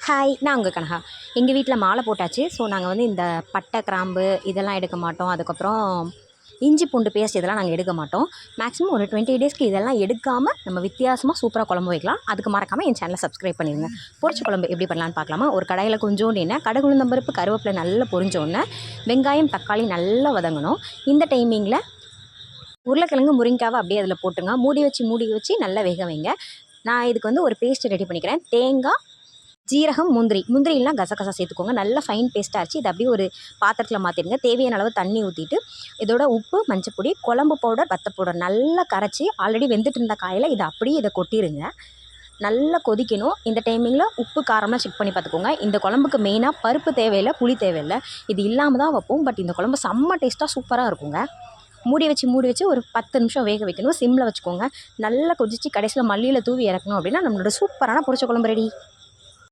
Hi, நான் உங்கள் கனகா. எங்கள் வீட்டில் மாலை போட்டாச்சு. ஸோ நாங்கள் வந்து இந்த பட்டை, கிராம்பு இதெல்லாம் எடுக்க மாட்டோம். அதுக்கப்புறம் இஞ்சி பூண்டு பேஸ்ட் இதெல்லாம் நாங்கள் எடுக்க மாட்டோம். மேக்ஸிமம் ஒரு 20 டேஸ்க்கு இதெல்லாம் எடுக்காமல் நம்ம வித்தியாசமாக சூப்பராக குழம்பு வைக்கலாம். அதுக்கு மறக்காமல் என் சேனலை சப்ஸ்கிரைப் பண்ணிடுங்க. பொரிச்ச குழம்பு எப்படி பண்ணலான்னு பார்க்கலாமா? ஒரு கடாயில் கொஞ்சோண்டு எண்ணெய், கடுகு, உளுந்தம் பருப்பு, கருவேப்பிலை நல்லா பொரிஞ்சோடனே வெங்காயம், தக்காளி நல்லா வதங்கணும். இந்த டைமிங்கில் உருளைக்கிழங்கு, முருங்கைக்காவை அப்படியே அதில் போட்டுங்க. மூடி வச்சு நல்லா வேக வைங்க. நான் இதுக்கு வந்து ஒரு பேஸ்ட் ரெடி பண்ணிக்கிறேன். தேங்காய், ஜீரகம், முந்திரிலாம் கசகசா சேர்த்துக்கோங்க. நல்லா ஃபைன் பேஸ்ட்டாக ஆச்சு. இதை அப்படியே ஒரு பாத்திரத்தில் மாற்றிடுங்க. தேவையான அளவு தண்ணி ஊற்றிட்டு இதோட உப்பு, மஞ்சப்பொடி, குழம்பு பவுடர், வத்த பவுடர் நல்லா கரைச்சி ஆல்ரெடி வெந்துட்டு இருந்த காயில் இதை கொட்டிடுங்க. நல்லா கொதிக்கணும். இந்த டைமிங்கில் உப்பு காரமாக செக் பண்ணி பார்த்துக்கோங்க. இந்த குழம்புக்கு மெயினாக பருப்பு தேவையில்லை, புளி தேவையில்லை. இது இல்லாமல் தான் வைப்போம். பட் இந்த குழம்பு செம்ம டேஸ்ட்டாக சூப்பராக இருக்குங்க. மூடி வச்சு ஒரு 10 நிமிஷம் வேக வைக்கணும். சிம்மில் வச்சுக்கோங்க. நல்லா கொதித்து கடைசியில் மல்லியில் தூவி இறக்கணும் அப்படின்னா நம்மளோட சூப்பரான பொரிச்ச குழம்பு ரெடி.